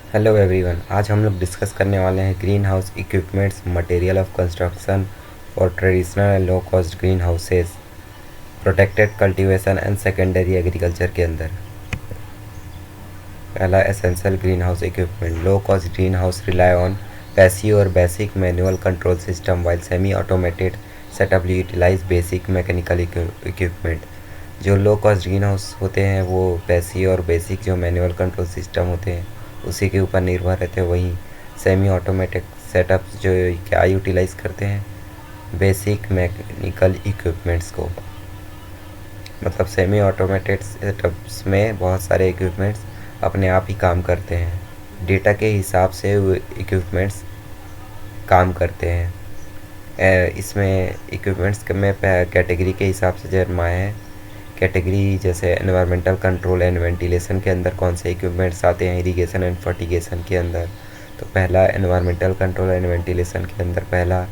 Hello everyone, आज हम लोग डिस्कस करने वाले हैं green house equipments, material of construction for traditional and low cost green houses, protected cultivation and secondary agriculture के अंदर। पहला essential green house equipment. Low cost green house rely on passive और basic manual control system while semi automated setup utilize basic mechanical equipment. जो low cost green house होते हैं वो passive और basic जो मैनुअल कंट्रोल सिस्टम होते हैं उसी के ऊपर निर्भर रहते हैं। वहीं सेमी ऑटोमेटिक सेटअप्स जो क्या यूटिलाइज़ करते हैं बेसिक मैकेनिकल इक्विपमेंट्स को। मतलब सेमी ऑटोमेटेड सेटअप्स में बहुत सारे इक्विपमेंट्स अपने आप ही काम करते हैं, डेटा के हिसाब से वो इक्विपमेंट्स काम करते हैं। इसमें इक्विपमेंट्स में कैटेगरी के हिसाब से जरमाए हैं। कैटेगरी जैसे एनवायरमेंटल कंट्रोल एंड वेंटिलेशन के अंदर कौन से इक्विपमेंट्स आते हैं, इरिगेशन एंड फर्टिगेशन के अंदर। तो पहला एनवायरमेंटल कंट्रोल एंड वेंटिलेशन के अंदर पहला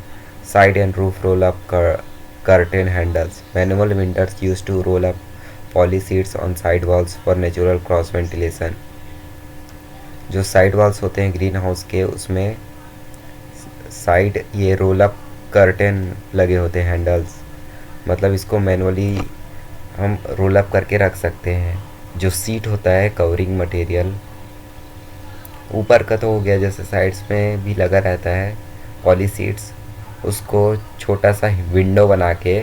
side and roof roll up curtain handles. Manual windows use to roll up poly sheets on side walls for natural cross ventilation. जो साइड वॉल्स होते हैं ग्रीन हाउस के उसमें साइड ये role up curtain लगे होते हैं हैंडल्स, मतलब इसको मैनुअली हम रोल अप करके रख सकते हैं। जो सीट होता है कवरिंग मटेरियल ऊपर का तो हो गया, जैसे साइड्स में भी लगा रहता है पॉली सीट्स, उसको छोटा सा विंडो बना के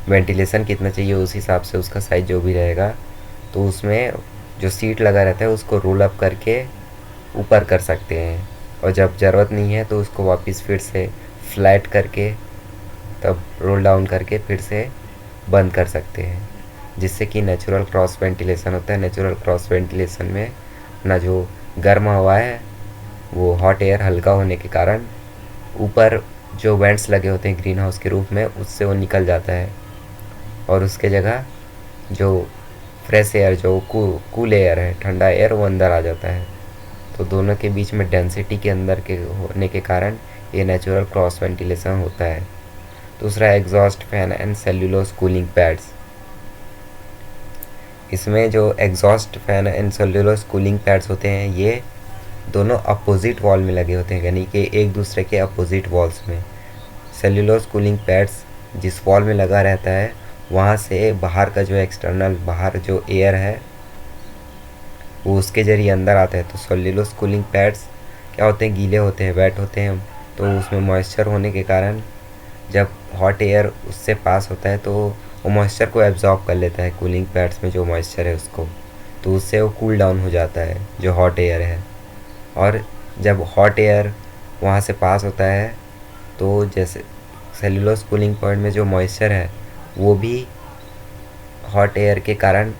वेंटिलेशन कितना चाहिए उस हिसाब से उसका साइज जो भी रहेगा, तो उसमें जो सीट लगा रहता है उसको रोल अप करके ऊपर कर सकते हैं। और जब ज़रूरत नहीं है तो उसको वापस फिर से फ्लैट करके तब रोल डाउन करके फिर से बंद कर सकते हैं, जिससे कि नेचुरल क्रॉस वेंटिलेशन होता है। नेचुरल क्रॉस वेंटिलेशन में ना जो गर्म हवा है वो हॉट एयर हल्का होने के कारण ऊपर जो वेंट्स लगे होते हैं ग्रीन हाउस के रूप में उससे वो निकल जाता है और उसके जगह जो फ्रेश एयर जो कूल एयर है, ठंडा एयर, वो अंदर आ जाता है। तो दोनों के बीच में डेंसिटी के अंदर के होने के कारण ये नेचुरल क्रॉस वेंटिलेशन होता है। दूसरा exhaust fan and cellulose cooling pads. इसमें जो exhaust fan and cellulose cooling pads होते हैं ये दोनों अपोजिट वॉल में लगे होते हैं, यानी कि एक दूसरे के अपोजिट वॉल्स में। सेल्यूलोज कूलिंग पैड्स जिस वॉल में लगा रहता है वहाँ से बाहर का जो एक्सटर्नल बाहर जो एयर है वो उसके ज़रिए अंदर आता है। तो सेल्यूलोज कूलिंग पैड्स क्या होते हैं, गीले होते हैं, वेट होते हैं, तो उसमें मॉइस्चर होने के कारण जब हॉट एयर उससे पास होता है तो वो मॉइस्चर को एब्जॉर्ब कर लेता है कूलिंग पैड्स में जो मॉइस्चर है उसको, तो उससे वो कूल डाउन हो जाता है जो हॉट एयर है। और जब हॉट एयर वहाँ से पास होता है तो जैसे सेल्यूलोज कूलिंग पॉइंट में जो मॉइस्चर है वो भी हॉट एयर के कारण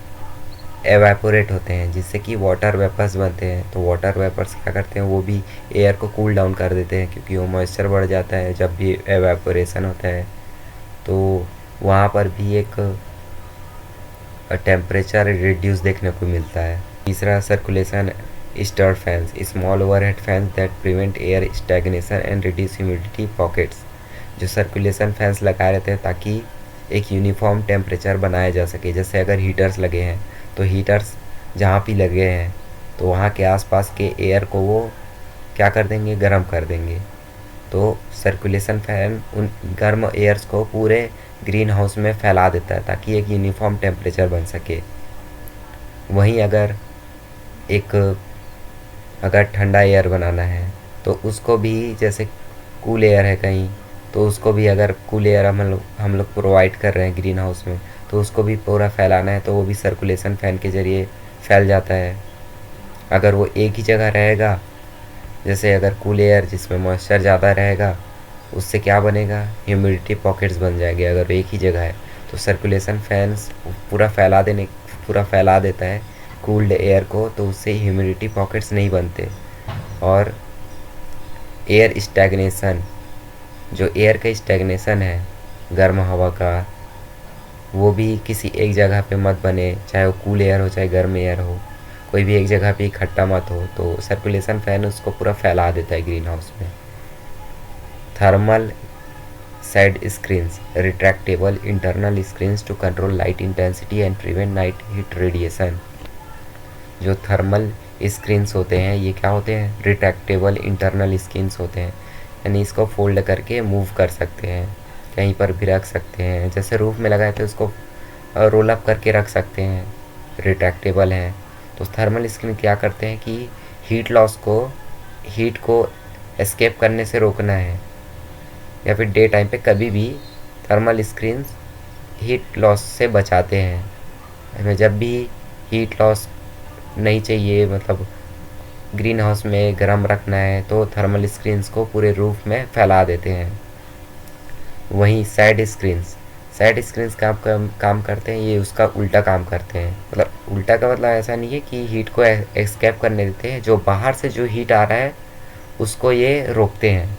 एवेपोरेट होते हैं, जिससे कि वाटर वेपर्स बनते हैं। तो वाटर वेपर्स क्या करते हैं, वो भी एयर को कूल डाउन कर देते हैं, क्योंकि वो मॉइस्चर बढ़ जाता है जब भी एवेपोरेशन होता है। तो वहाँ पर भी एक टेम्परेचर रिड्यूस देखने को मिलता है। तीसरा circulation stir fans, small overhead fans that prevent air stagnation and reduce humidity pockets. जो सर्कुलेशन फैंस लगाए रहते हैं ताकि एक यूनिफॉर्म टेम्परेचर बनाया जा सके। जैसे अगर हीटर्स लगे हैं तो हीटर्स जहाँ भी लगे हैं तो वहाँ के आसपास के एयर को वो क्या कर देंगे, गर्म कर देंगे। तो सर्कुलेशन फैन उन गर्म एयर्स को पूरे ग्रीन हाउस में फैला देता है ताकि एक यूनिफॉर्म टेम्परेचर बन सके। वहीं अगर ठंडा एयर बनाना है तो उसको भी, जैसे कूल एयर है कहीं, तो उसको भी अगर कूल एयर हम लोग प्रोवाइड कर रहे हैं ग्रीन हाउस में तो उसको भी पूरा फैलाना है, तो वो भी सर्कुलेशन फ़ैन के ज़रिए फैल जाता है। अगर वो एक ही जगह रहेगा, जैसे अगर कूल एयर जिसमें मॉइस्चर ज़्यादा रहेगा उससे क्या बनेगा, ह्यूमिडिटी पॉकेट्स बन जाएंगे। अगर एक ही जगह है तो सर्कुलेशन फैंस पूरा फैला देता है कूल्ड एयर को, तो उससे ह्यूमिडिटी पॉकेट्स नहीं बनते। और एयर स्टैग्नेशन, जो एयर का स्टैग्नेशन है गर्म हवा का, वो भी किसी एक जगह पे मत बने, चाहे वो कूल एयर हो चाहे गर्म एयर हो, कोई भी एक जगह पे इकट्ठा मत हो। तो सर्कुलेशन फ़ैन उसको पूरा फैला देता है ग्रीन हाउस में। Thermal side screens, retractable internal screens to control light intensity and prevent night heat radiation. जो थर्मल स्क्रीन्स होते हैं, ये क्या होते हैं, रिट्रैक्टेबल इंटरनल स्क्रीन्स होते हैं, यानी इसको फोल्ड करके मूव कर सकते हैं, कहीं पर भी रख सकते हैं, जैसे रूफ में लगाए तो इसको रोल अप करके रख सकते हैं, रिट्रैक्टेबल हैं। तो थर्मल स्क्रीन क्या करते हैं कि हीट को एस्केप करने से रोकना है, या फिर डे टाइम पे कभी भी थर्मल स्क्रीन हीट लॉस से बचाते हैं। हमें जब भी हीट लॉस नहीं चाहिए, मतलब ग्रीन हाउस में गर्म रखना है, तो थर्मल स्क्रीन्स को पूरे रूफ में फैला देते हैं। वहीं साइड स्क्रीन्स काम करते हैं, ये उसका उल्टा काम करते हैं। मतलब उल्टा का मतलब ऐसा नहीं है कि हीट को एस्केप करने देते हैं, जो बाहर से जो हीट आ रहा है उसको ये रोकते हैं।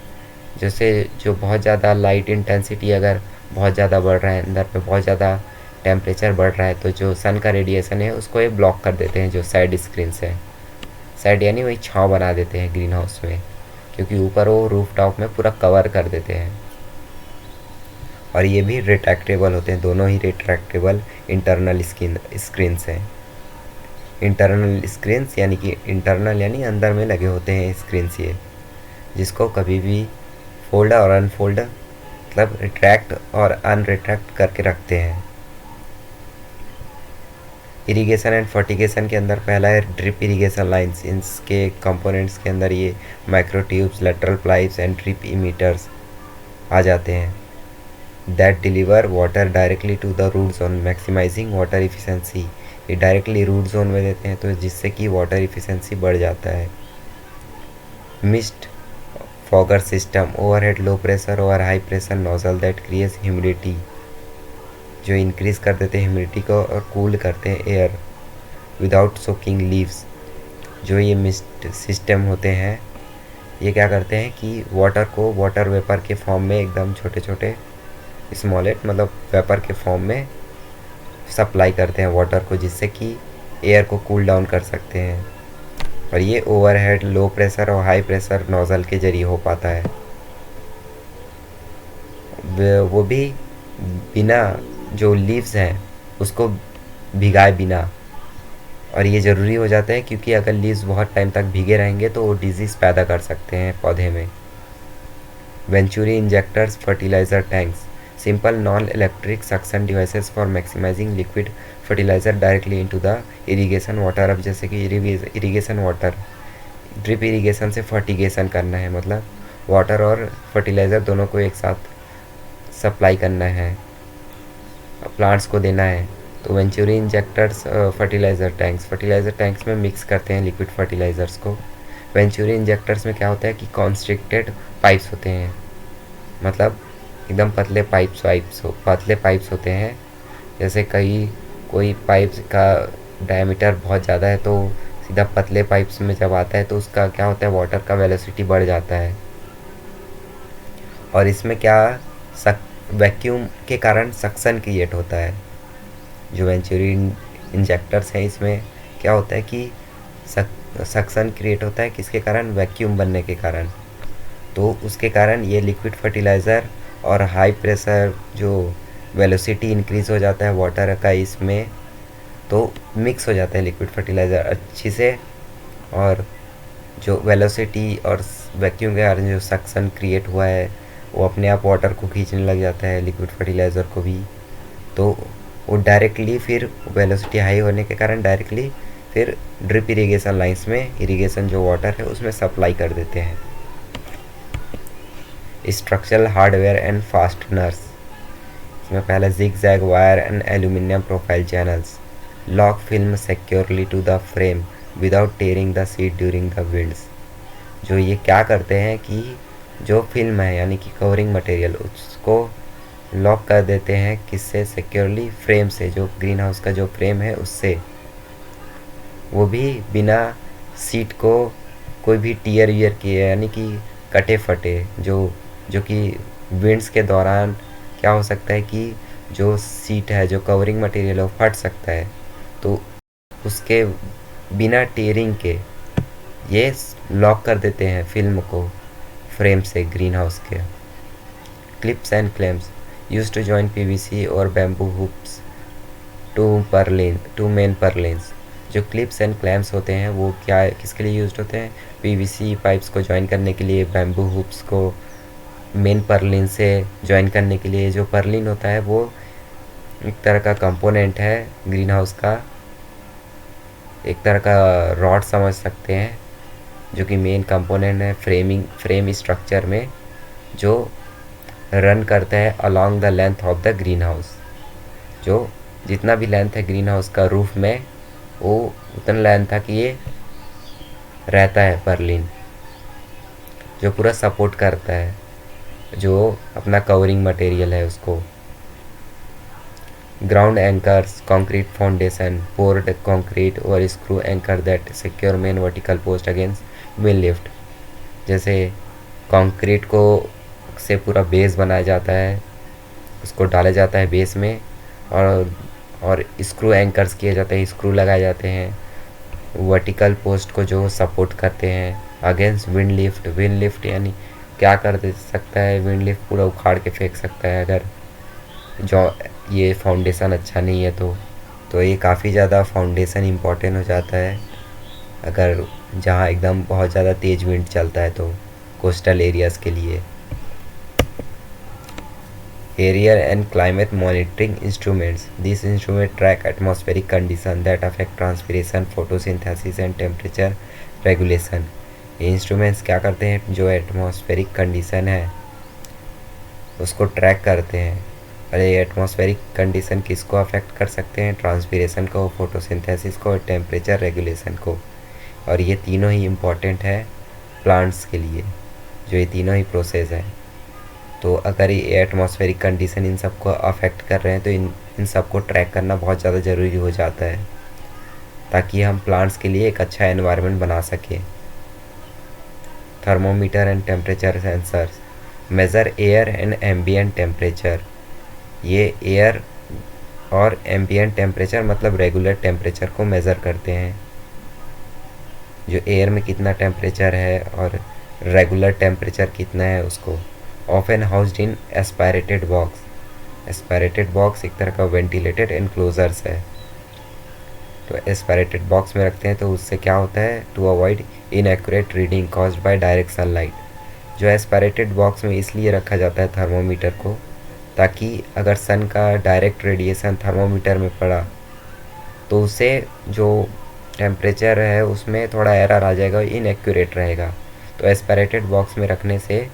जैसे जो बहुत ज़्यादा लाइट इंटेंसिटी अगर बहुत ज़्यादा बढ़ रहा है, अंदर पे बहुत ज़्यादा टेम्परेचर बढ़ रहा है, तो जो सन का रेडिएशन है उसको ये ब्लॉक कर देते हैं, जो साइड स्क्रीन्स है। साइड यानी वही छाँव बना देते हैं ग्रीन हाउस में, क्योंकि ऊपर वो रूफ टॉप में पूरा कवर कर देते हैं। और ये भी रिट्रैक्टेबल होते हैं, दोनों ही रिट्रैक्टेबल इंटरनल स्क्रीन्स हैं। इंटरनल स्क्रीन्स यानी कि इंटरनल यानी अंदर में लगे होते हैं स्क्रीन्स, ये जिसको कभी भी फोल्ड और अनफोल्ड, मतलब रिट्रैक्ट और अनरिट्रैक्ट करके रखते हैं। इरिगेशन एंड फर्टिगेशन के अंदर पहला है ड्रिप इरिगेशन लाइंस। इसके कंपोनेंट्स के अंदर ये micro tubes, lateral pipes and drip emitters आ जाते हैं, that deliver water directly to the root zone maximizing water efficiency. ये डायरेक्टली रूट जोन में देते हैं, तो जिससे कि वाटर इफिशेंसी बढ़ जाता है। Mist fogger system, overhead low pressure और high pressure nozzle that creates humidity, जो इंक्रीज कर देते हैं ह्यूमिडिटी को और कूल करते हैं एयर विदाउट सोकिंग लीव्स। जो ये मिस्ट सिस्टम होते हैं, ये क्या करते हैं कि वाटर को वाटर वेपर के फॉर्म में एकदम छोटे छोटे स्मॉलेट, मतलब वेपर के फॉर्म में सप्लाई करते हैं वाटर को, जिससे कि एयर को कूल डाउन कर सकते हैं। और ये ओवरहेड लो प्रेशर और हाई प्रेशर नोज़ल के जरिए हो पाता है, वो भी बिना जो लीव्स हैं उसको भिगाए बिना। और ये ज़रूरी हो जाता है क्योंकि अगर लीव्स बहुत टाइम तक भीगे रहेंगे तो वो डिजीज़ पैदा कर सकते हैं पौधे में। Venturi injectors, fertiliser tanks, simple non electric suction devices for maximising liquid fertiliser directly into the irrigation water. अब जैसे कि इरिगेशन वाटर, ड्रिप इरिगेशन से फर्टिगेशन करना है, मतलब वाटर और फर्टिलाइज़र दोनों को एक साथ सप्लाई करना है, प्लांट्स को देना है, तो वेंचुरी इंजेक्टर्स फर्टिलाइज़र टैंक्स में मिक्स करते हैं लिक्विड फर्टिलाइज़र्स को। वेंचुरी इंजेक्टर्स में क्या होता है कि कॉन्स्ट्रिक्टेड पाइप्स होते हैं, मतलब एकदम पतले पाइप्स होते हैं। जैसे कोई पाइप्स का डायमीटर बहुत ज़्यादा है, तो सीधा पतले पाइप्स में जब आता है तो उसका क्या होता है, वाटर का वेलोसिटी बढ़ जाता है। और इसमें क्या वैक्यूम के कारण सक्शन क्रिएट होता है। जो वेंचुरी इंजेक्टर्स हैं, इसमें क्या होता है कि सक्शन क्रिएट होता है, किसके कारण, वैक्यूम बनने के कारण। तो उसके कारण ये लिक्विड फर्टिलाइज़र और हाई प्रेशर जो वेलोसिटी इंक्रीज़ हो जाता है वाटर का, इसमें तो मिक्स हो जाता है लिक्विड फर्टिलाइज़र अच्छी से, और जो वेलोसिटी और वैक्यूम के कारण जो सक्शन क्रिएट हुआ है वो अपने आप वाटर को खींचने लग जाता है, लिक्विड फर्टिलाइज़र को भी। तो वो डायरेक्टली फिर वेलोसिटी हाई होने के कारण डायरेक्टली फिर ड्रिप इरिगेशन लाइंस में इरिगेशन जो वाटर है उसमें सप्लाई कर देते हैं। स्ट्रक्चरल हार्डवेयर एंड फास्टनर्स, इसमें पहले zig zag wire and aluminium profile channels lock film securely to the frame without tearing the sheet during the winds. जो ये क्या करते हैं कि जो फिल्म है यानी कि कवरिंग मटेरियल, उसको लॉक कर देते हैं, किससे, सिक्योरली, फ्रेम से, जो ग्रीन हाउस का जो फ्रेम है उससे, वो भी बिना सीट को कोई भी टीयर वीयर किए, यानी कि कटे फटे, जो कि विंड्स के दौरान क्या हो सकता है कि जो सीट है, जो कवरिंग मटेरियल है, वो फट सकता है। तो उसके बिना टीयरिंग के ये लॉक कर देते हैं फिल्म को फ्रेम से ग्रीन हाउस के। Clips and clamps used to join PVC और bamboo hoops to main purlins, जो क्लिप्स एंड क्लैम्प्स होते हैं वो क्या किसके लिए यूज होते हैं? पीवीसी पाइप्स को ज्वाइन करने के लिए, बैम्बू हुप्स को मेन पर्लिन से ज्वाइन करने के लिए। जो पर्लिन होता है वो एक तरह का कंपोनेंट है ग्रीन हाउस का, एक तरह का रॉड समझ सकते हैं, जो कि मेन कंपोनेंट है फ्रेम स्ट्रक्चर में, जो रन करता है along the length of the green house. जो जितना भी लेंथ है ग्रीन हाउस का रूफ में, वो उतना लेंथ तक ये रहता है पर्लिन, जो पूरा सपोर्ट करता है, जो अपना कवरिंग मटेरियल है उसको। Ground anchors, concrete foundation, poured concrete और screw anchor that secure main vertical post against wind lift. जैसे कंक्रीट को से पूरा बेस बनाया जाता है, उसको डाला जाता है बेस में, और स्क्रू एंकर्स किए जाते हैं, स्क्रू लगाए जाते हैं वर्टिकल पोस्ट को जो सपोर्ट करते हैं against wind lift. Wind lift यानी क्या कर दे सकता है? विंड लिफ्ट पूरा उखाड़ के फेंक सकता है अगर जो ये फाउंडेशन अच्छा नहीं है तो ये काफ़ी ज़्यादा फाउंडेशन इम्पॉर्टेंट हो जाता है अगर जहाँ एकदम बहुत ज़्यादा तेज़ विंड चलता है तो कोस्टल एरियाज़ के लिए। Area and climate monitoring instruments. These instruments track atmospheric conditions that affect transpiration, photosynthesis and temperature regulation. ये इंस्ट्रूमेंट्स क्या करते हैं? जो एटमॉस्फेरिक कंडीशन है उसको ट्रैक करते हैं। और ये एटमॉस्फेरिक कंडीशन किसको अफेक्ट कर सकते हैं? ट्रांसपीरेशन को, फोटोसिंथेसिस को और टेम्परेचर रेगुलेशन को। और ये तीनों ही इम्पॉर्टेंट है प्लांट्स के लिए, जो ये तीनों ही प्रोसेस है। तो अगर ये एटमॉस्फेरिक कंडीशन इन सबको अफेक्ट कर रहे हैं तो इन सबको ट्रैक करना बहुत ज़्यादा ज़रूरी हो जाता है, ताकि हम प्लांट्स के लिए एक अच्छा एनवायरनमेंट बना सकें। Thermometer and temperature sensors measure air and ambient temperature. ये एयर और एम्बिएंट टेम्परेचर मतलब रेगुलर टेम्परेचर को मेज़र करते हैं, जो एयर में कितना टेम्परेचर है और रेगुलर टेम्परेचर कितना है उसको। Often housed in aspirated box. Aspirated box एक तरह का वेंटिलेटेड एनक्लोजर्स है, तो एस्पायरेटेड बॉक्स में रखते हैं तो उससे क्या होता है? To avoid inaccurate reading caused by direct sunlight. जो एस्पायरेटेड बॉक्स में इसलिए रखा जाता है थर्मोमीटर को, ताकि अगर सन का डायरेक्ट रेडिएशन थर्मोमीटर में पड़ा तो उससे जो टेम्परेचर है उसमें थोड़ा एरर आ जाएगा, इनएक्यूरेट रहेगा। तो एस्पायरेटेड बॉक्स में रखने से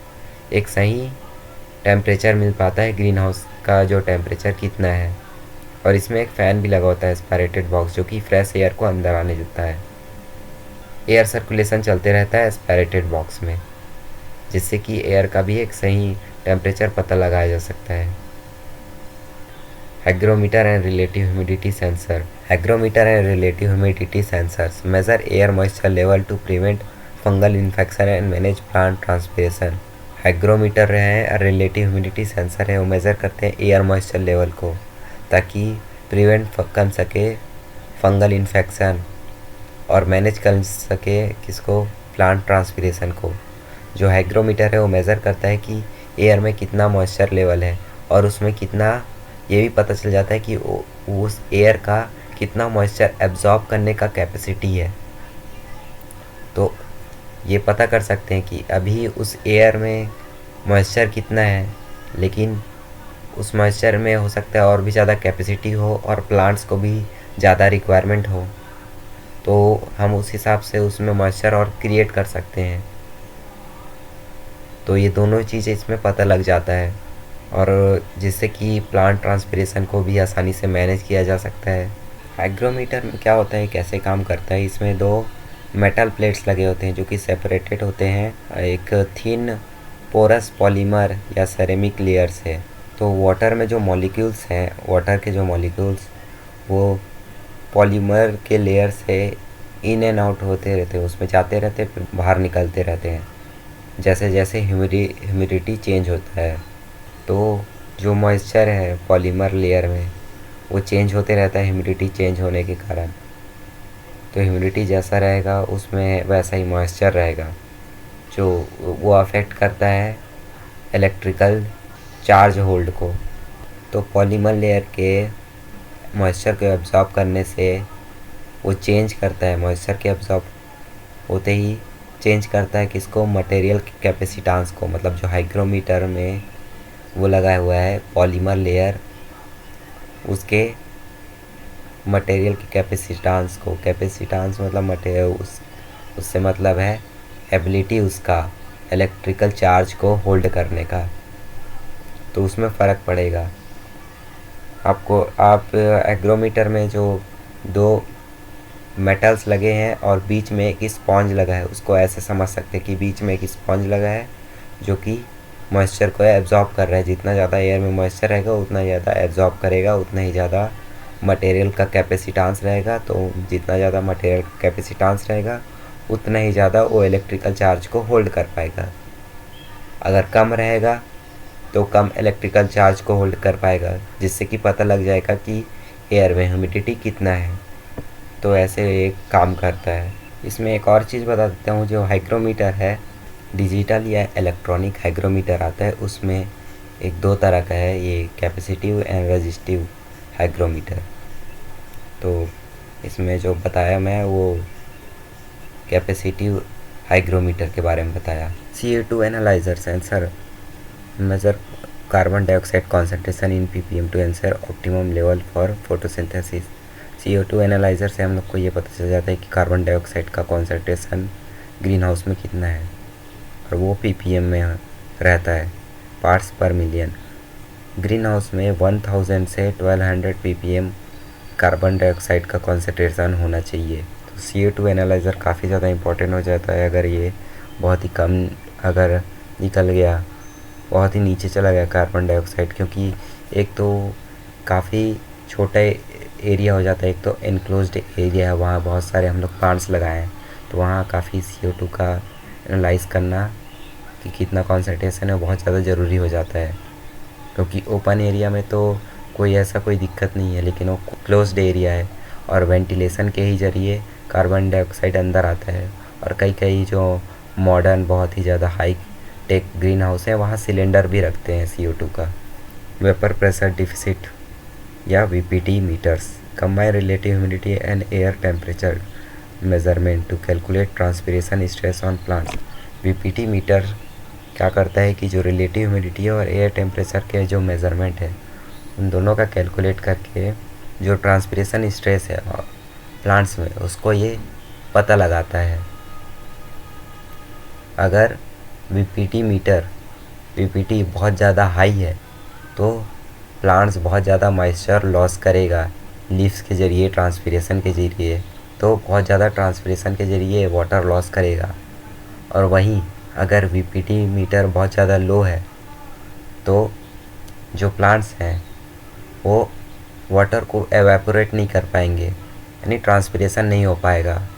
एक सही टेम्परेचर मिल पाता है ग्रीन हाउस का, जो टेम्परेचर कितना है। और इसमें एक फ़ैन भी लगा होता है एस्पायरेटेड बॉक्स, जो कि फ्रेश एयर को अंदर आने देता है। एयर सर्कुलेशन चलते रहता है एस्पायरेटेड बॉक्स में, जिससे कि एयर का भी एक सही टेम्परेचर पता लगाया जा सकता है। hygrometer and relative humidity sensor. Hygrometer and relative humidity sensors measure air moisture level to prevent fungal infection and manage plant transpiration. Hygrometer है और रिलेटिव ह्यूमिडिटी सेंसर है, वो मेज़र करते हैं एयर मॉइस्चर लेवल को, ताकि प्रिवेंट कर सके फंगल इन्फेक्शन और मैनेज कर सके किसको? प्लांट ट्रांसपीरेशन को। जो हाइग्रोमीटर है वो मेज़र करता है कि एयर में कितना मॉइस्चर लेवल है, और उसमें कितना ये भी पता चल जाता है कि उस एयर का कितना मॉइस्चर एब्जॉर्ब करने का कैपेसिटी है। तो ये पता कर सकते हैं कि अभी उस एयर में मॉइस्चर कितना है, लेकिन उस मॉइस्चर में हो सकता है और भी ज़्यादा कैपेसिटी हो और प्लांट्स को भी ज़्यादा रिक्वायरमेंट हो, तो हम उस हिसाब से उसमें मॉइस्चर और क्रिएट कर सकते हैं। तो ये दोनों चीज़ें इसमें पता लग जाता है, और जिससे कि प्लांट ट्रांसपीरेशन को भी आसानी से मैनेज किया जा सकता है। हाइग्रोमीटर में क्या होता है, कैसे काम करता है? इसमें दो मेटल प्लेट्स लगे होते हैं जो कि सेपरेटेड होते हैं, एक थिन पोरस पॉलीमर या सेरेमिक लेयर से। तो वाटर में जो मॉलिक्यूल्स हैं, वाटर के जो मॉलिक्यूल्स वो पॉलीमर के लेयर से इन एंड आउट होते रहते हैं, उसमें जाते रहते हैं, फिर बाहर निकलते रहते हैं जैसे जैसे ह्यूमिडिटी चेंज होता है। तो जो मॉइस्चर है पॉलीमर लेयर में वो चेंज होते रहता है ह्यूमिडिटी चेंज होने के कारण। तो ह्यूमिडिटी जैसा रहेगा उसमें वैसा ही मॉइस्चर रहेगा, जो वो अफेक्ट करता है इलेक्ट्रिकल चार्ज होल्ड को। तो पॉलीमर लेयर के मॉइस्चर को एब्जॉर्ब करने से वो चेंज करता है मॉइस्चर के एब्जॉर्ब होते ही चेंज करता है किसको, मटेरियल कैपेसिटेंस को। मतलब जो हाइग्रोमीटर में वो लगा हुआ है पॉलीमर लेयर, उसके मटेरियल की कैपेसिटेंस को, कैपेसिटेंस मतलब मटेरियल उससे मतलब है एबिलिटी उसका इलेक्ट्रिकल चार्ज को होल्ड करने का, तो उसमें फ़र्क पड़ेगा आपको। आप एग्रोमीटर में जो दो मेटल्स लगे हैं और बीच में एक स्पॉन्ज लगा है, उसको ऐसे समझ सकते हैं कि बीच में एक स्पॉन्ज लगा है जो कि मॉइस्चर को एब्जॉर्ब कर रहा है। जितना ज़्यादा एयर में मॉइस्चर रहेगा उतना ज़्यादा एब्जॉर्ब करेगा, उतना ही ज़्यादा मटेरियल का कैपेसिटेंस रहेगा। तो जितना ज़्यादा मटेरियल का कैपेसिटेंस रहेगा उतना ही ज़्यादा वो इलेक्ट्रिकल चार्ज को होल्ड कर पाएगा। अगर कम रहेगा तो कम इलेक्ट्रिकल चार्ज को होल्ड कर पाएगा, जिससे कि पता लग जाएगा कि एयर में ह्यूमिडिटी कितना है। तो ऐसे एक काम करता है। इसमें एक और चीज़ बता देता हूँ, जो हाइग्रोमीटर है डिजिटल या इलेक्ट्रॉनिक हाइग्रोमीटर आता है, उसमें एक दो तरह का है, ये कैपेसिटिव एंड रेजिस्टिव हाइग्रोमीटर। तो इसमें जो बताया मैं वो कैपेसिटिव हाइग्रोमीटर के बारे में बताया। CO2 analyser sensor measure carbon dioxide concentration in ppm to ensure optimum level for photosynthesis. CO2 analyser से हम लोग को ये पता चल जाता है कि कार्बन डाइऑक्साइड का कॉन्सेंट्रेशन ग्रीन हाउस में कितना है, और वो ppm में रहता है, पार्ट्स पर मिलियन। ग्रीन हाउस में 1000 से 1200 ppm कार्बन डाइऑक्साइड का कॉन्सेंट्रेशन होना चाहिए। तो CO2 एनालाइज़र काफ़ी ज़्यादा इंपॉर्टेंट हो जाता है। अगर ये बहुत ही कम अगर निकल गया, बहुत ही नीचे चला गया कार्बन डाइऑक्साइड, क्योंकि एक तो काफ़ी छोटा एरिया हो जाता है, एक तो इनक्लोज्ड एरिया है, वहाँ बहुत सारे हम लोग प्लांट्स लगाए हैं, तो वहाँ काफ़ी CO2 का एनालाइज करना कि कितना कॉन्सेंट्रेशन है बहुत ज़्यादा ज़रूरी हो जाता है। क्योंकि ओपन एरिया में तो कोई ऐसा कोई दिक्कत नहीं है, लेकिन वो क्लोज्ड एरिया है और वेंटिलेशन के ही ज़रिए कार्बन डाइऑक्साइड अंदर आता है। और कई कई जो मॉडर्न बहुत ही ज़्यादा हाई टेक ग्रीन हाउस है, वहाँ सिलेंडर भी रखते हैं CO2 का। वेपर प्रेशर डिफिसिट या VPT meters combine relative humidity and air temperature measurement to calculate transpiration stress on plants. VPT meter क्या करता है कि जो रिलेटिव ह्यूमिडिटी और एयर टेम्परेचर के जो मेज़रमेंट है उन दोनों का कैलकुलेट करके जो ट्रांसपिरेशन स्ट्रेस है प्लांट्स में उसको ये पता लगाता है। अगर VPT बहुत ज़्यादा हाई है तो प्लांट्स बहुत ज़्यादा मॉइस्चर लॉस करेगा लीव्स के ज़रिए, ट्रांसपिरेशन के ज़रिए, तो बहुत ज़्यादा ट्रांसपिरेशन के ज़रिए वाटर लॉस करेगा। और वहीं अगर VPT मीटर बहुत ज़्यादा लो है तो जो प्लांट्स हैं वो वाटर को एवेपोरेट नहीं कर पाएंगे, यानी ट्रांसपिरेशन नहीं हो पाएगा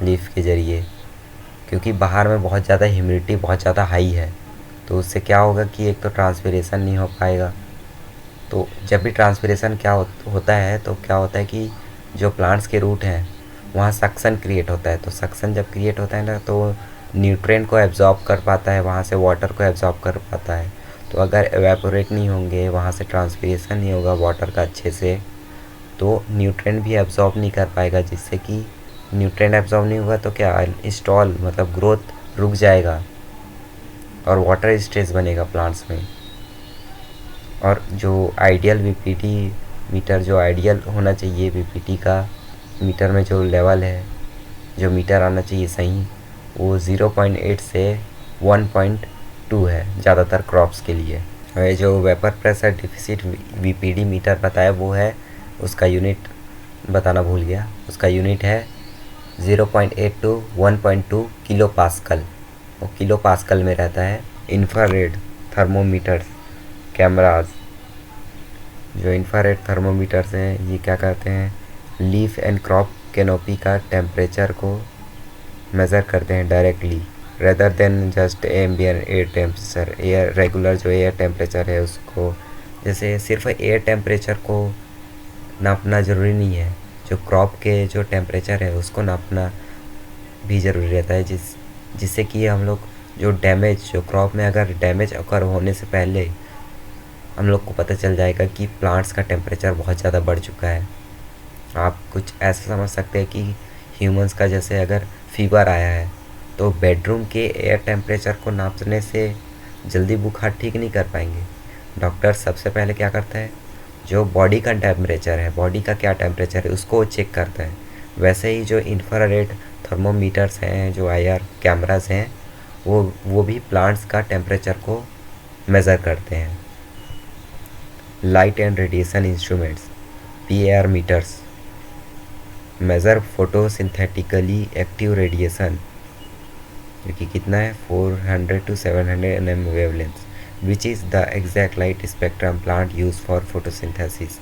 लीफ के ज़रिए, क्योंकि बाहर में बहुत ज़्यादा ह्यूमिडिटी बहुत ज़्यादा हाई है। तो उससे क्या होगा कि एक तो ट्रांसपिरेशन नहीं हो पाएगा। तो जब भी ट्रांसपिरेशन क्या होता है तो क्या होता है कि जो प्लांट्स के रूट हैं वहाँ सक्शन क्रिएट होता है। तो सक्शन जब क्रिएट होता है ना तो न्यूट्रिएंट को एब्जॉर्ब कर पाता है, वहाँ से वाटर को एब्जॉर्ब कर पाता है। तो अगर एवेपोरेट नहीं होंगे, वहाँ से ट्रांसपिरेशन नहीं होगा वाटर का अच्छे से, तो न्यूट्रिएंट भी एब्जॉर्ब नहीं कर पाएगा, जिससे कि न्यूट्रिएंट एब्जॉर्ब नहीं होगा तो क्या स्टॉल मतलब ग्रोथ रुक जाएगा और वाटर स्ट्रेस बनेगा प्लांट्स में। और जो आइडियल VPT मीटर, जो आइडियल होना चाहिए VPT का मीटर में जो लेवल है, जो मीटर आना चाहिए सही, वो 0.8 से 1.2 है ज़्यादातर क्रॉप्स के लिए। और ये जो vapour pressure deficit VPD meter बताया वो है, उसका यूनिट बताना भूल गया, उसका यूनिट है 0.8 टू 1.2 किलो पास्कल, वो किलो पास्कल में रहता है। इंफ्रारेड थर्मोमीटर्स कैमराज, जो इंफ्रारेड थर्मोमीटर्स हैं ये क्या करते हैं, लीफ एंड क्रॉप कैनोपी का टेम्परेचर को मेज़र करते हैं directly rather than just ambient air temperature. Air regular जो एयर टेम्परेचर है उसको, जैसे सिर्फ एयर टेम्परेचर को नापना ज़रूरी नहीं है, जो क्रॉप के जो टेम्परेचर है उसको नापना भी ज़रूरी रहता है, जिससे कि हम लोग जो डैमेज, जो क्रॉप में अगर डैमेज अकर होने से पहले हम लोग को पता चल जाएगा कि प्लांट्स का टेम्परेचर बहुत ज़्यादा बढ़ चुका है। आप कुछ ऐसा समझ सकते हैं कि ह्यूमंस का जैसे अगर फीवर आया है तो बेडरूम के एयर टेम्परेचर को नापने से जल्दी बुखार ठीक नहीं कर पाएंगे। डॉक्टर सबसे पहले क्या करता है, जो बॉडी का टेम्परेचर है, बॉडी का क्या टेम्परेचर है उसको चेक करता है। वैसे ही जो इंफ्रारेड थर्मोमीटर्स हैं, जो आईआर कैमरास हैं, वो भी प्लांट्स का टेम्परेचर को मेज़र करते हैं। Light and radiation instruments, PAR meters measure photosynthetically active radiation, जो कि कितना है 400 to 700 nm wavelengths, which is the exact light spectrum plant use for photosynthesis।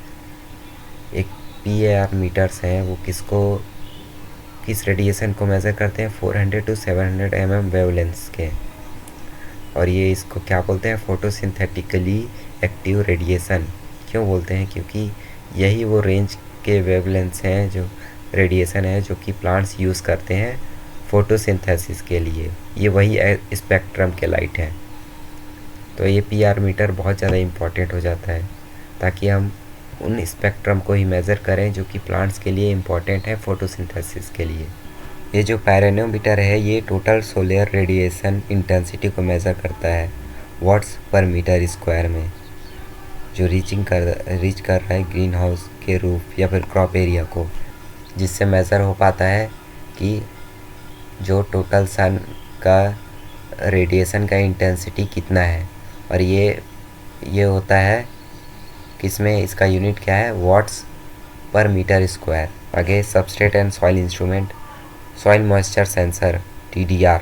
एक पीएआर मीटर्स हैं वो किस रेडिएशन को मेज़र करते हैं, 400 to 700 mm वेवलेंथ्स के। और ये इसको क्या बोलते हैं, फोटोसिंथेटिकली एक्टिव रेडिएशन। क्यों बोलते हैं, क्योंकि यही वो रेंज के वेवलेंथ्स हैं, जो रेडिएशन है जो कि प्लांट्स यूज़ करते हैं फोटोसिंथेसिस के लिए। ये वही स्पेक्ट्रम के लाइट हैं। तो ये पीआर मीटर बहुत ज़्यादा इम्पॉर्टेंट हो जाता है ताकि हम उन स्पेक्ट्रम को ही मेज़र करें जो कि प्लांट्स के लिए इम्पॉर्टेंट है फोटोसिंथेसिस के लिए। ये जो पायरोनोमीटर है ये टोटल सोलर रेडिएशन इंटेंसिटी को मेज़र करता है वाट्स पर मीटर स्क्वायर में, जो रीच कर रहा है ग्रीन हाउस के रूफ या फिर क्रॉप एरिया को, जिससे मेज़र हो पाता है कि जो टोटल सन का रेडिएशन का इंटेंसिटी कितना है। और ये होता है किसमें, इसका यूनिट क्या है, वाट्स पर मीटर स्क्वायर। आगे substrate and soil instrument, soil moisture sensor TDR,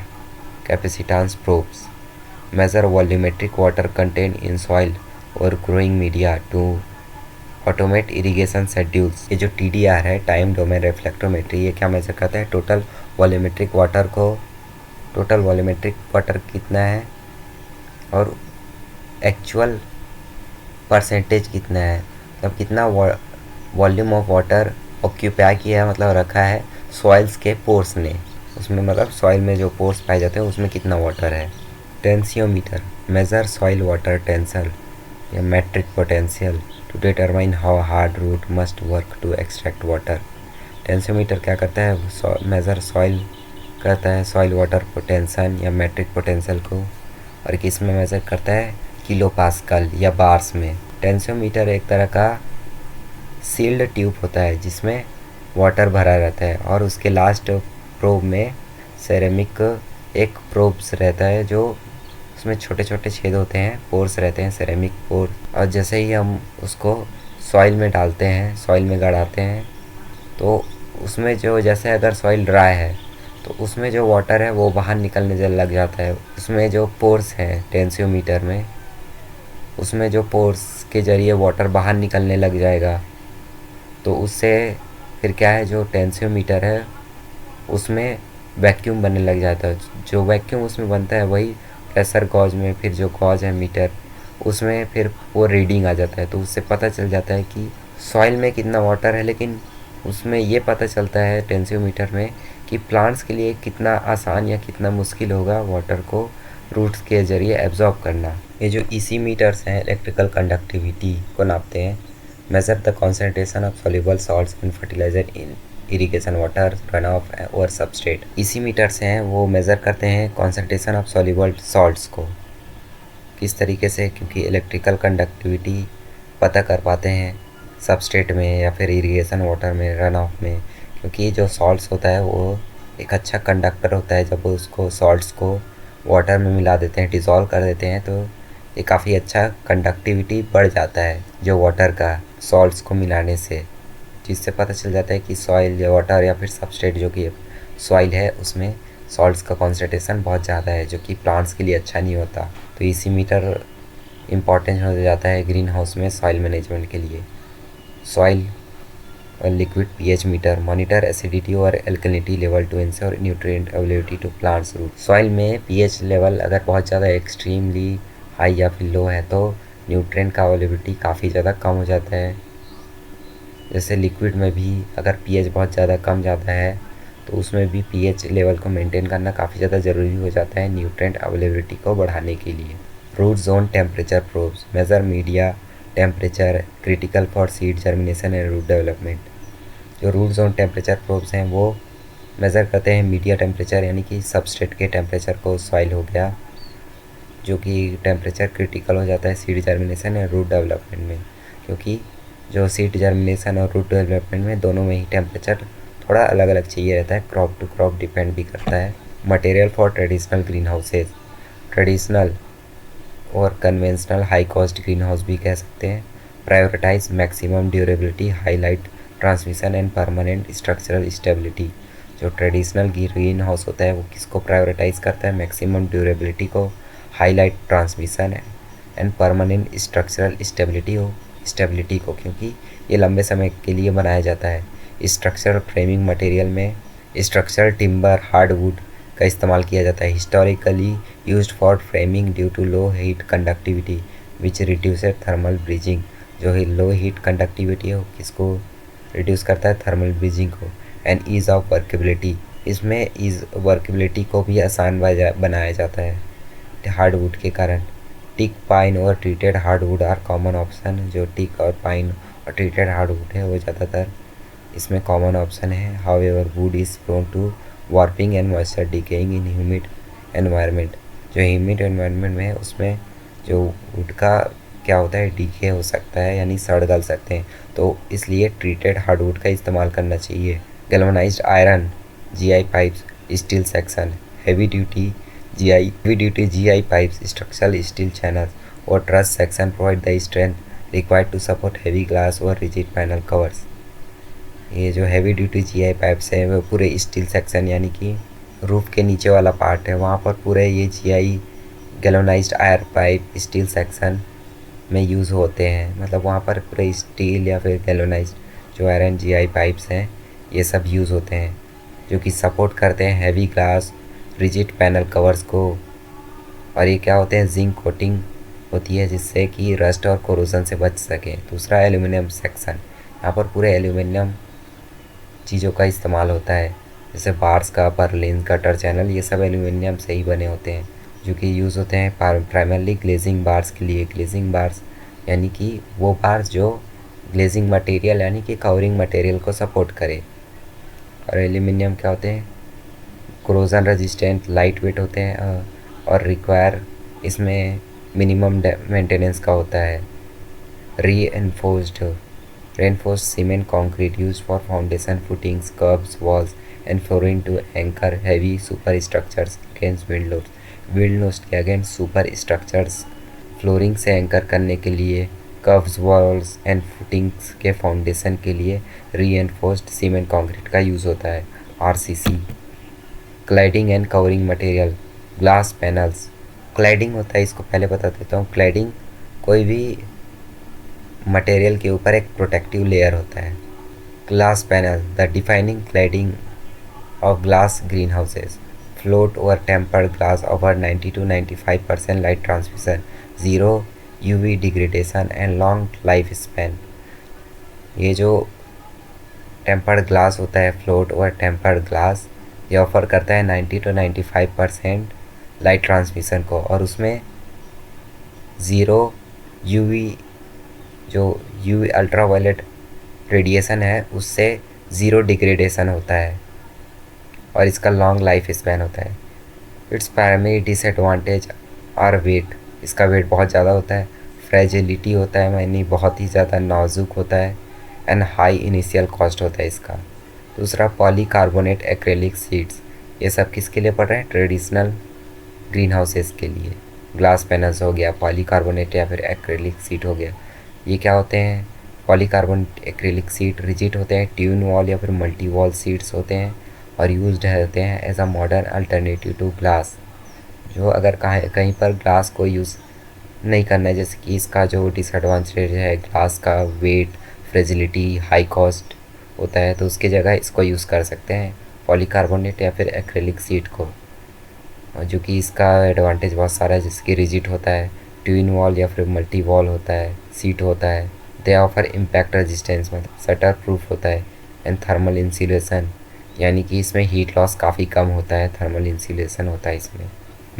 capacitance probes measure volumetric water content in soil और growing media to automate irrigation schedules. ये जो TDR है, टाइम डोमेन रिफ्लेक्टोमेट्री, ये क्या मेजर करता है, टोटल वॉल्यूमेट्रिक वाटर कितना है और एक्चुअल परसेंटेज कितना है, मतलब कितना वॉल्यूम ऑफ वाटर ऑक्यूपाई किया है, मतलब रखा है सॉइल्स के पोर्स ने, उसमें मतलब सॉइल में जो पोर्स पाए जाते हैं उसमें कितना वाटर है। Tensiometer measure soil water tension या matric potential to determine how hard root must work to extract water. Tensiometer क्या करता है, मेजर सॉइल करता है सॉइल वाटर पोटेंशियल या मेट्रिक पोटेंशियल को, और किस में मेजर करता है, किलो पास्कल या बार्स में। टेंसियोमीटर एक तरह का सील्ड ट्यूब होता है जिसमें वाटर भरा रहता है और उसके लास्ट प्रोब में सेरेमिक एक प्रोब्स रहता है, जो उसमें छोटे छोटे छेद होते हैं, पोर्स रहते हैं, सेरेमिक पोर। और जैसे ही हम उसको सॉइल में डालते हैं, सॉइल में गड़ाते हैं, तो उसमें जो जैसे अगर सॉइल ड्राई है तो उसमें जो वाटर है वो बाहर निकलने लग जाता है। उसमें जो पोर्स हैं टेंसियोमीटर में, उसमें जो पोर्स के ज़रिए वाटर बाहर निकलने लग जाएगा, तो उससे फिर क्या है, जो टेंसियोमीटर है उसमें वैक्यूम बनने लग जाता है। जो वैक्यूम उसमें बनता है वही प्रेशर गॉज में, फिर जो गॉज है मीटर उसमें फिर वो रीडिंग आ जाता है। तो उससे पता चल जाता है कि सॉइल में कितना वाटर है, लेकिन उसमें ये पता चलता है टेंसियोमीटर में कि प्लांट्स के लिए कितना आसान या कितना मुश्किल होगा वाटर को रूट्स के ज़रिए एब्जॉर्ब करना। ये जो EC मीटर्स हैं इलेक्ट्रिकल कंडक्टिविटी को नापते हैं। Measure the concentration of soluble salts in fertiliser in irrigation water run off और सबस्ट्रेट। EC मीटर्स हैं वो मेज़र करते हैं कॉन्सेंट्रेशन ऑफ सॉल्युबल सॉल्ट्स को। किस तरीके से, क्योंकि इलेक्ट्रिकल कंडक्टिविटी पता कर पाते हैं सबस्ट्रेट में या फिर इरिगेशन वाटर में, रन ऑफ में, क्योंकि जो सॉल्ट्स होता है वो एक अच्छा कंडक्टर होता है। जब उसको सॉल्ट्स को वाटर में मिला देते हैं, डिज़ोल्व कर देते हैं, तो ये काफ़ी अच्छा कंडक्टिविटी बढ़ जाता है जो वाटर का सॉल्ट्स को मिलाने से, जिससे पता चल जाता है कि सॉइल या वाटर या फिर सबस्ट्रेट जो कि सॉइल है उसमें सॉल्ट्स का कॉन्सेंट्रेशन बहुत ज़्यादा है, जो कि प्लांट्स के लिए अच्छा नहीं होता। तो EC मीटर इम्पॉर्टेंट हो जाता है ग्रीन हाउस में सॉइल मैनेजमेंट के लिए। सॉइल और liquid pH meter monitor acidity और alkalinity level to ensure nutrient availability to plants root. Soil में pH लेवल अगर बहुत ज़्यादा एक्सट्रीमली हाई या फिर लो है तो न्यूट्रिएंट का अवेलेबिलिटी काफ़ी ज़्यादा कम हो जाता है। जैसे लिक्विड में भी अगर pH बहुत ज़्यादा कम जाता है तो उसमें भी pH लेवल को मेंटेन करना काफ़ी ज़्यादा ज़रूरी हो जाता है न्यूट्रिएंट अवेलेबिलिटी को बढ़ाने के लिए। Root zone temperature probes measure media temperature critical for seed germination and root development. जो रूल्स ऑन टेम्परेचर प्रोब्स हैं वो मेज़र करते हैं मीडिया टेम्परेचर यानी कि सबस्ट्रेट के टेम्परेचर को, सॉइल हो गया जो कि टेम्परेचर क्रिटिकल हो जाता है सीड जर्मिनेशन और रूट डेवलपमेंट में, क्योंकि जो सीड जर्मिनेशन और रूट डेवलपमेंट में दोनों में ही टेम्परेचर थोड़ा अलग अलग चाहिए रहता है, क्रॉप टू क्रॉप डिपेंड भी करता है। Material for traditional green houses, traditional और conventional high cost green house भी कह सकते हैं। Prioritise maximum durability, highlight transmission and permanent structural stability. जो ट्रेडिशनल ग्रीन हाउस होता है वो किसको प्रायोरिटाइज करता है? मैक्सिमम ड्यूरेबिलिटी को, highlight transmission and permanent structural stability को, क्योंकि ये लंबे समय के लिए बनाया जाता है। स्ट्रक्चरल फ्रेमिंग मटेरियल में स्ट्रक्चरल टिम्बर, हार्डवुड का इस्तेमाल किया जाता है। Historically used for framing due to low heat conductivity which reduced thermal bridging. जो है लो हीट कंडक्टिविटी है वो किसको रिड्यूस करता है? थर्मल ब्रीजिंग को। एंड ईज़ ऑफ वर्केबिलिटी, इसमें ईज़ वर्केबिलिटी को भी आसान बनाया जाता है हार्डवुड के कारण। टीक, पाइन और treated hardwood are common option. जो टीक और पाइन और ट्रीटेड हार्डवुड है वो ज़्यादातर इसमें कॉमन ऑप्शन है। However wood is prone to warping and moisture decaying in humid environment. जो ह्यूमिड एनवायरनमेंट में है उसमें जो वुड का क्या होता है, डीके हो सकता है यानी सड़ गल सकते हैं, तो इसलिए ट्रीटेड हार्डवुड का इस्तेमाल करना चाहिए। Galvanised iron, GI pipes, steel section, heavy duty GI pipes, structural steel channels or truss section provide the strength required to support heavy glass or rigid panel covers। ये जो हैवी ड्यूटी GI पाइप्स है वो पूरे steel section यानी कि roof के नीचे वाला पार्ट है वहाँ पर पूरे ये GI गैल्वेनाइज्ड आयर पाइप स्टील सेक्शन में यूज़ होते हैं। मतलब वहाँ पर पूरे स्टील या फिर गैल्वेनाइज्ड जो आयरन GI पाइप्स हैं ये सब यूज़ होते हैं, जो कि सपोर्ट करते हैं heavy glass, rigid panel covers को। और ये क्या होते हैं? जिंक कोटिंग होती है जिससे कि रस्ट और कोरोजन से बच सकें। दूसरा एल्यूमिनियम सेक्शन, यहाँ पर पूरे एल्यूमिनियम चीज़ों का इस्तेमाल होता है, जैसे बार्स का, पर्लिन, कटर चैनल, ये सब एल्यूमिनियम से ही बने होते हैं, जो कि यूज़ होते हैं प्राइमरली ग्लेजिंग बार्स के लिए। ग्लेजिंग बार्स यानी कि वो बार्स जो ग्लेजिंग मटेरियल यानी कि कवरिंग मटेरियल को सपोर्ट करे। और एल्यूमिनियम क्या होते हैं? कोरोजन रेजिस्टेंट, लाइट वेट होते हैं और रिक्वायर इसमें मिनिमम मेंटेनेंस का होता है। reinforced cement concrete used for foundation, footings, curbs, walls and flooring to anchor heavy superstructures against wind loads। wind loads के against superstructures फ्लोरिंग से एंकर करने के लिए, कर्व्स, वॉल्स एंड फुटिंग्स के फाउंडेशन के लिए रीएनफोर्स्ड सीमेंट कंक्रीट का use होता है, RCC। Cladding and covering material, glass panels. Cladding होता है, इसको पहले बता देता हूँ। क्लैडिंग कोई भी मटेरियल के ऊपर एक प्रोटेक्टिव लेयर होता है। Glass panel, the defining cladding of glass green houses, float और tempered glass over 90 to 95% light transmission, zero UV degradation and long life span. ये जो टेम्पर्ड ग्लास होता है, फ्लोट और टेम्पर्ड ग्लास, ये ऑफ़र करता है 90 to 95% लाइट ट्रांसमिशन को, और उसमें ज़ीरो UV जो UV अल्ट्रावायलेट रेडिएशन है उससे ज़ीरो डिग्रेडेशन होता है, और इसका लॉन्ग लाइफ स्पैन होता है। इट्स प्राइमरी डिसएडवांटेज और वेट, इसका वेट बहुत ज़्यादा होता है। फ्रेजिलिटी होता है, यानी बहुत ही ज़्यादा नाजुक होता है। एंड हाई इनिशियल कॉस्ट होता है इसका। दूसरा, पॉलीकार्बोनेट एक्रेलिक शीट्स, ये सब किसके लिए पड़ रहा है? ट्रेडिशनल ग्रीन हाउसेस के लिए। ग्लास पैनल्स हो गया, पॉलीकार्बोनेट या फिर एक्रेलिक शीट हो गया। ये क्या होते हैं? पॉलीकार्बोनेट एक्रेलिक शीट रिजिड होते हैं, ट्यून वॉल या फिर मल्टी वॉल शीट्स होते हैं, और यूज्ड होते हैं as a modern alternative to glass. जो अगर कहीं पर ग्लास को यूज़ नहीं करना है, जैसे कि इसका जो डिसएडवांटेज है ग्लास का, वेट, फ्रेजिलिटी, हाई कॉस्ट होता है, तो उसकी जगह इसको यूज़ कर सकते हैं, पॉलीकार्बोनेट या फिर एक्रेलिक शीट को, जो कि इसका एडवांटेज बहुत सारा है, जिसकी रिजिड होता है, ट्विन वॉल या फिर मल्टी वॉल होता है, सीट होता है। दे ऑफर इम्पैक्ट रेजिस्टेंस, मतलब शटर प्रूफ होता है। एंड थर्मल इंसुलेशन, यानी कि इसमें हीट लॉस काफ़ी कम होता है, थर्मल इंसुलेशन होता है इसमें।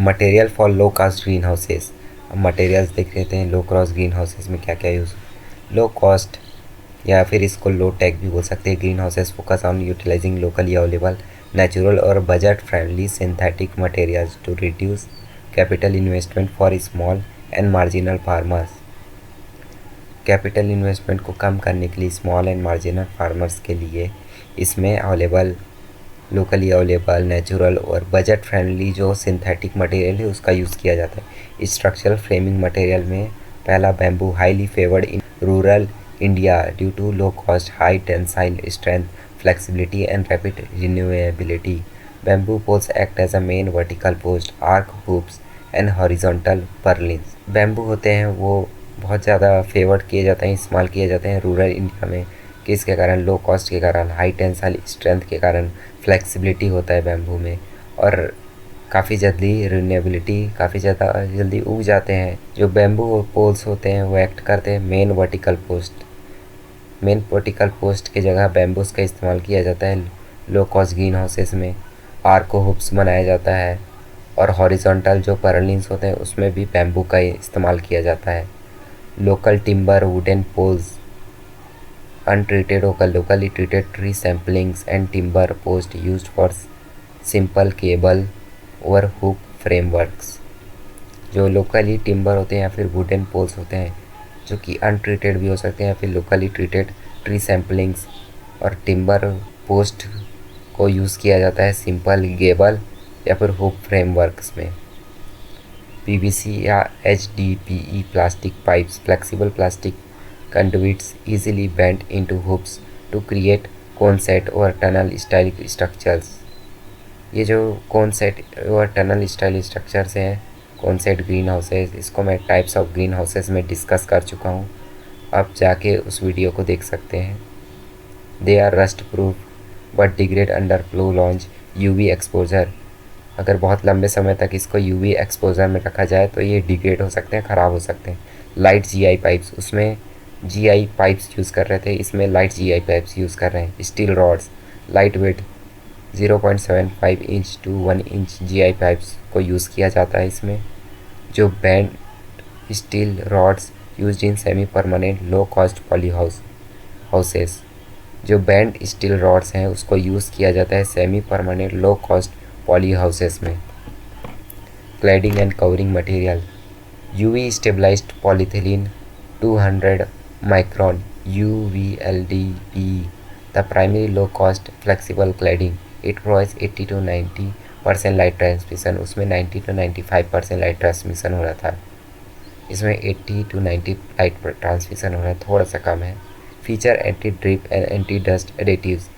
Material for low cost green houses, अब मटेरियल्स देख लेते हैं लो कॉस्ट ग्रीन हाउसेस में क्या क्या यूज़। लो कॉस्ट या फिर इसको लो टेक भी बोल सकते हैं। Green houses focus on utilizing locally available natural और budget friendly synthetic materials to reduce capital investment for small and marginal farmers. Capital investment को कम करने के लिए स्मॉल एंड मार्जिनल फार्मर्स के लिए इसमें लोकली अवेलेबल नेचुरल और बजट फ्रेंडली जो सिंथेटिक मटेरियल है उसका यूज़ किया जाता है। स्ट्रक्चरल फ्रेमिंग मटेरियल में पहला bamboo, highly favoured in rural India due to low cost, high tensile strength, flexibility and rapid renewability. Bamboo poles act as a main vertical post, arch hoops and horizontal purlins. Bamboo होते हैं वो बहुत ज़्यादा favoured किए जाते हैं, इस्तेमाल किए जाते हैं रूरल इंडिया में, किसके कारण? लो कॉस्ट के कारण, हाई टेंसाइल स्ट्रेंथ के कारण, फ्लेक्सिबिलिटी होता है बैम्बू में, और काफ़ी जल्दी रिन्यूएबिलिटी, काफ़ी ज़्यादा जल्दी उग जाते हैं। जो बैम्बू पोल्स होते हैं वो एक्ट करते हैं main vertical post. Main vertical post की जगह बैम्बूस का इस्तेमाल किया जाता है लो कॉस्ट ग्रीन हाउसेस में। आर्को हुप्स बनाया जाता है, और हॉरिजॉन्टल जो पर्लिन्स होते हैं उसमें भी बैम्बू का इस्तेमाल किया जाता है। Local timber wooden poles untreated or locally treated tree samplings and timber post used for simple cable or hook frameworks। जो लोकली टिम्बर होते हैं या फिर वुडन पोल्स होते हैं जो कि अनट्रीटेड भी हो सकते हैं या फिर लोकली ट्रीटेड ट्री सैम्पलिंग्स और टिम्बर पोस्ट को यूज़ किया जाता है सिंपल गेबल या फिर हुक फ्रेमवर्क्स में। पीवीसी या HDPE plastic pipes, flexible plastic conduits easily bent into hoops to create cone set और tunnel style structures। ये जो cone set और tunnel style structures हैं, cone set green houses, इसको मैं types of green houses में discuss कर चुका हूँ, आप जाके उस वीडियो को देख सकते हैं। They are rust proof but degrade under prolonged UV exposure। अगर बहुत लंबे समय तक इसको UV एक्सपोजर में रखा जाए तो ये डिग्रेड हो सकते हैं, ख़राब हो सकते हैं। लाइट GI पाइप्स, उसमें GI पाइप्स यूज़ कर रहे थे, इसमें लाइट GI पाइप्स यूज़ कर रहे हैं। Steel rods, light weight 0.75 inch to 1 inch GI pipes को यूज़ किया जाता है इसमें। जो bent steel rods used in semi permanent low cost poly houses, जो बैंड स्टील रॉड्स हैं उसको यूज़ किया जाता है semi permanent low cost poly houses में। Cladding and covering material, UV stabilized polyethylene 200 micron UVLDP, the primary low cost flexible cladding। It provides 80 to 90% light transmission, उसमें 90 to 95% light transmission हो रहा था, इसमें 80 to 90 लाइट ट्रांसमिशन हो रहा है, थोड़ा सा कम है। Feature anti drip and anti dust additives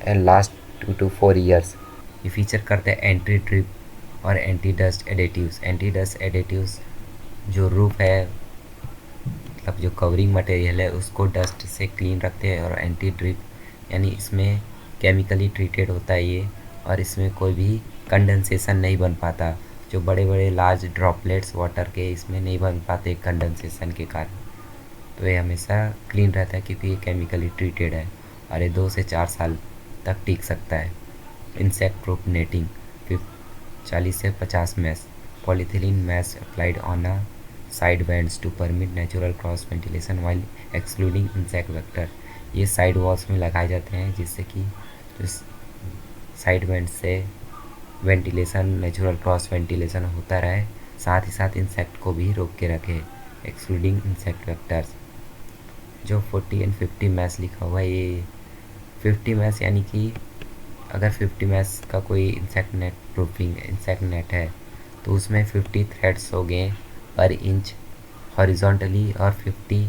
and last 2 to 4 years। ये फीचर करते हैं एंटी ड्रिप और anti dust additives. Anti dust additives जो रूफ है, मतलब जो कवरिंग मटेरियल है उसको डस्ट से क्लीन रखते हैं, और एंटी ड्रिप यानी इसमें केमिकली ट्रीटेड होता है ये, और इसमें कोई भी कंडेंसेशन नहीं बन पाता। जो बड़े बड़े लार्ज ड्रॉपलेट्स वाटर के इसमें नहीं बन पाते कंडेंसेशन के कारण, तो ये हमेशा क्लीन रहता है क्योंकि ये केमिकली ट्रीटेड है, और ये 2 से 4 साल तक टिक सकता है। इंसेक्ट प्रूफ नेटिंग 40 से 50 mesh, polyethylene mesh applied on a side bands to permit natural cross ventilation while excluding insect vector. ये साइड वॉल्स में लगाए जाते हैं जिससे कि जो साइड बैंड से वेंटिलेशन, नेचुरल क्रॉस वेंटिलेशन होता रहे, साथ ही साथ इंसेक्ट को भी रोक के रखे, एक्सक्लूडिंग इंसेक्ट वेक्टर्स। जो 40 एंड 50 मैश लिखा हुआ है, ये 50 मैश यानी कि अगर 50 मैश का कोई insect net proofing insect net है तो उसमें 50 थ्रेड्स हो गए पर इंच हॉरिजॉन्टली, और 50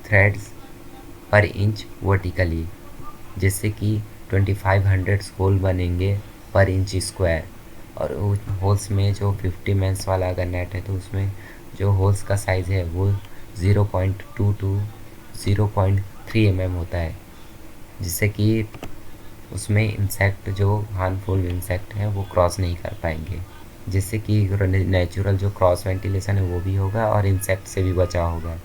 थ्रेड्स पर इंच वर्टिकली, जिससे कि 2500 होल बनेंगे पर इंच स्क्वायर। और होल्स में जो 50 मैश वाला अगर नेट है तो उसमें जो होल्स का साइज़ है वो 0.2 to 0.3 mm होता है, जिससे कि उसमें इंसेक्ट जो हार्मफुल इंसेक्ट हैं वो क्रॉस नहीं कर पाएंगे, जिससे कि नेचुरल जो क्रॉस वेंटिलेशन है वो भी होगा और इंसेक्ट से भी बचाव होगा।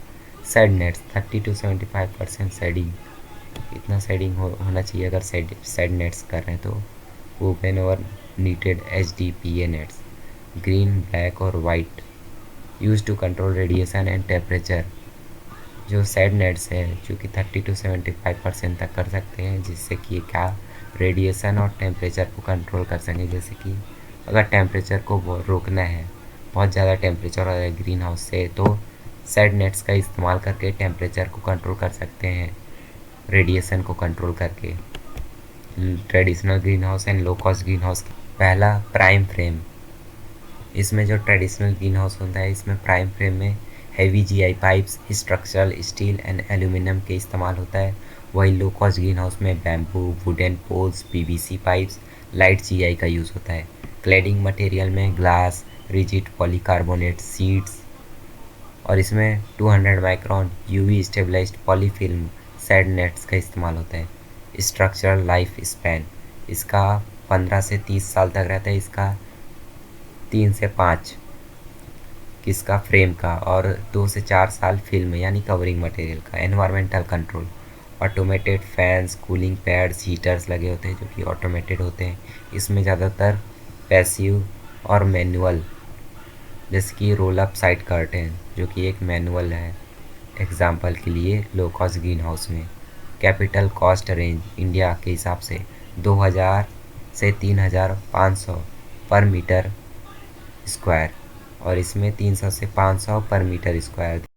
सेड नेट्स 30 to 75% सेडिंग, इतना सेडिंग होना चाहिए अगर सेड नेट्स कर रहे हैं तो। वुमेन और knitted HDPA nets, green, black और white, use to control radiation and temperature. जो सेड नेट्स है जो कि 30 to 75% तक कर सकते हैं, जिससे कि ये क्या रेडिएशन और टेम्परेचर को कंट्रोल कर सकें। जैसे कि अगर टेम्परेचर को रोकना है, बहुत ज़्यादा टेम्परेचर आ ग्रीन हाउस से, तो सेड नेट्स का इस्तेमाल करके टेम्परेचर को कंट्रोल कर सकते हैं, रेडिएशन को कंट्रोल करके। Traditional green house and low cost green house. पहला, प्राइम फ्रेम। इसमें जो ट्रेडिशनल ग्रीन हाउस होता है, इसमें प्राइम फ्रेम में heavy GI pipes, structural steel and aluminium के इस्तेमाल होता है। वही लो कॉस्ट ग्रीन हाउस में bamboo, wooden poles, PVC pipes, light GI का यूज़ होता है। क्लैडिंग मटेरियल में ग्लास, रिजिड पॉलीकार्बोनेट शीट्स, और इसमें 200 micron UV stabilized polyfilm shade nets का इस्तेमाल होता है। स्ट्रक्चरल लाइफ स्पैन, इसका 15 से 30 साल तक रहता है, इसका 3 से 5 किसका फ्रेम का, और 2 से 4 साल फिल्म यानी कवरिंग मटेरियल का। Environmental control, automated fans, cooling pads, heaters लगे होते हैं जो कि ऑटोमेटेड होते हैं। इसमें ज़्यादातर पैसिव और मैनुअल, जैसे कि रोल अप साइड कर्टेन जो कि एक मैनुअल है एग्जाम्पल के लिए लो कॉस्ट ग्रीन हाउस में। कैपिटल कॉस्ट रेंज इंडिया के हिसाब से 2000 से 3500 पर मीटर स्क्वायर, और इसमें 300 से 500 पर मीटर स्क्वायर